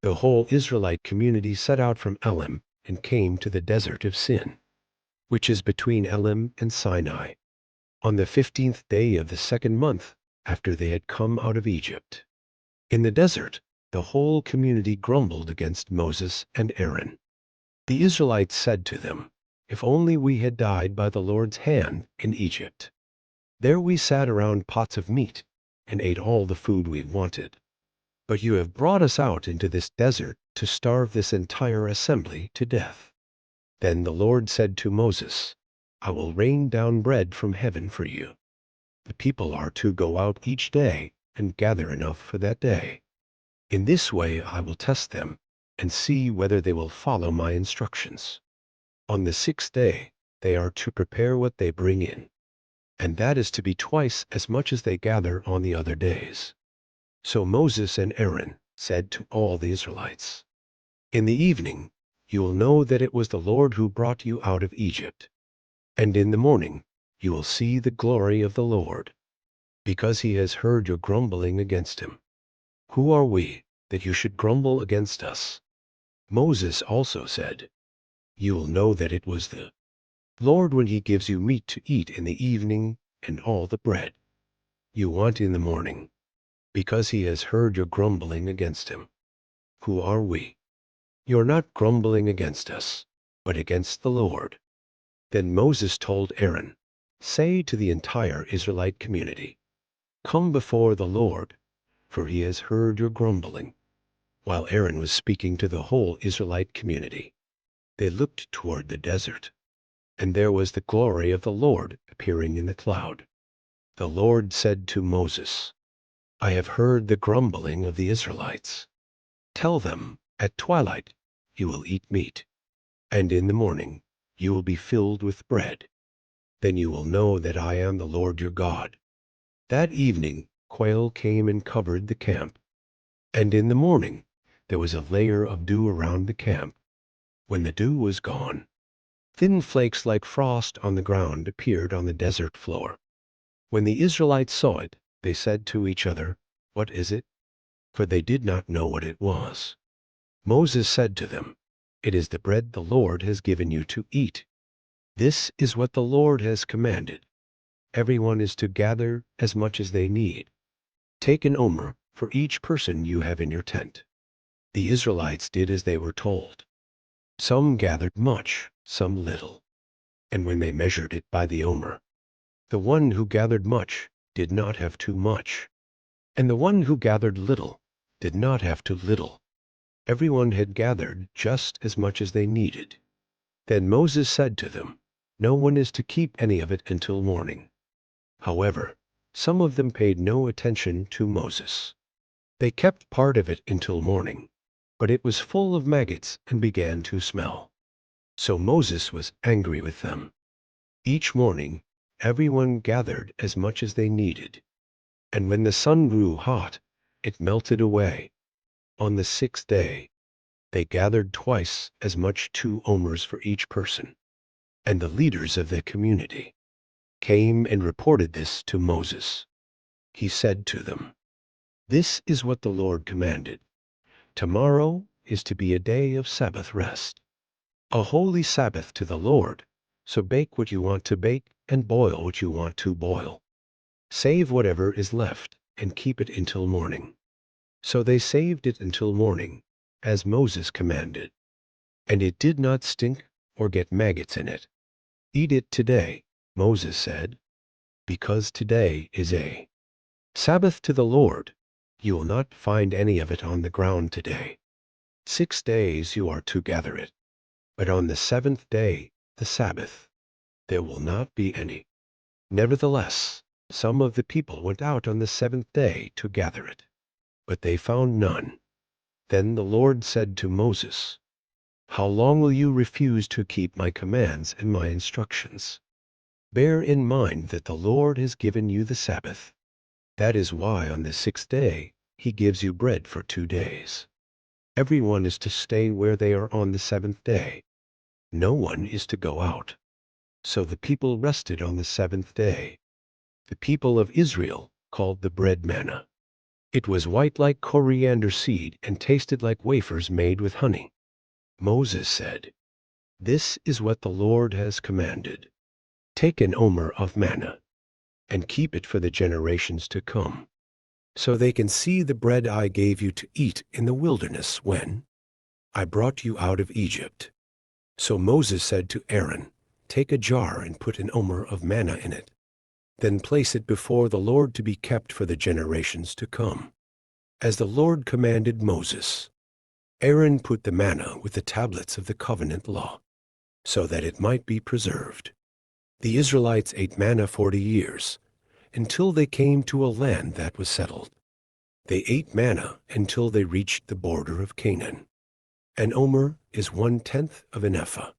The whole Israelite community set out from Elim and came to the desert of Sin, which is between Elim and Sinai, on the 15th day of the second month after they had come out of Egypt. In the desert, the whole community grumbled against Moses and Aaron. The Israelites said to them, "If only we had died by the Lord's hand in Egypt. There we sat around pots of meat and ate all the food we wanted. But you have brought us out into this desert to starve this entire assembly to death." Then the Lord said to Moses, "I will rain down bread from heaven for you. The people are to go out each day and gather enough for that day. In this way I will test them and see whether they will follow my instructions. On the sixth day they are to prepare what they bring in, and that is to be twice as much as they gather on the other days." So Moses and Aaron said to all the Israelites, "In the evening you will know that it was the Lord who brought you out of Egypt, and in the morning you will see the glory of the Lord, because he has heard your grumbling against him. Who are we that you should grumble against us?" Moses also said, "You will know that it was the Lord when he gives you meat to eat in the evening and all the bread you want in the morning, because he has heard your grumbling against him. Who are we? You are not grumbling against us, but against the Lord." Then Moses told Aaron, "Say to the entire Israelite community, 'Come before the Lord, for he has heard your grumbling.'" While Aaron was speaking to the whole Israelite community, they looked toward the desert, and there was the glory of the Lord appearing in the cloud. The Lord said to Moses, "I have heard the grumbling of the Israelites. Tell them, at twilight you will eat meat, and in the morning you will be filled with bread. Then you will know that I am the Lord your God." That evening quail came and covered the camp, and in the morning there was a layer of dew around the camp. When the dew was gone, thin flakes like frost on the ground appeared on the desert floor. When the Israelites saw it, they said to each other, "What is it?" For they did not know what it was. Moses said to them, "It is the bread the Lord has given you to eat. This is what the Lord has commanded. Everyone is to gather as much as they need. Take an omer for each person you have in your tent." The Israelites did as they were told. Some gathered much, some little. And when they measured it by the omer, the one who gathered much did not have too much, and the one who gathered little did not have too little. Everyone had gathered just as much as they needed. Then Moses said to them, "No one is to keep any of it until morning." However, some of them paid no attention to Moses. They kept part of it until morning, but it was full of maggots and began to smell. So Moses was angry with them. Each morning everyone gathered as much as they needed, and when the sun grew hot, it melted away. On the sixth day they gathered twice as much, 2 omers for each person, and the leaders of the community came and reported this to Moses. He said to them, "This is what the Lord commanded. Tomorrow is to be a day of Sabbath rest, a holy Sabbath to the Lord. So bake what you want to bake and boil what you want to boil. Save whatever is left and keep it until morning." So they saved it until morning, as Moses commanded. And it did not stink or get maggots in it. "Eat it today," Moses said, "because today is a Sabbath to the Lord. You will not find any of it on the ground today. 6 days you are to gather it, but on the seventh day, the Sabbath, there will not be any." Nevertheless, some of the people went out on the seventh day to gather it, but they found none. Then the Lord said to Moses, "How long will you refuse to keep my commands and my instructions? Bear in mind that the Lord has given you the Sabbath. That is why on the sixth day he gives you bread for 2 days. Everyone is to stay where they are on the seventh day. No one is to go out." So the people rested on the seventh day. The people of Israel called the bread manna. It was white like coriander seed and tasted like wafers made with honey. Moses said, "This is what the Lord has commanded. Take an omer of manna, and keep it for the generations to come, so they can see the bread I gave you to eat in the wilderness when I brought you out of Egypt." So Moses said to Aaron, "Take a jar and put an omer of manna in it. Then place it before the Lord to be kept for the generations to come, as the Lord commanded Moses." Aaron put the manna with the tablets of the covenant law, so that it might be preserved. The Israelites ate manna 40 years, until they came to a land that was settled. They ate manna until they reached the border of Canaan. An omer is 1/10 of an ephah.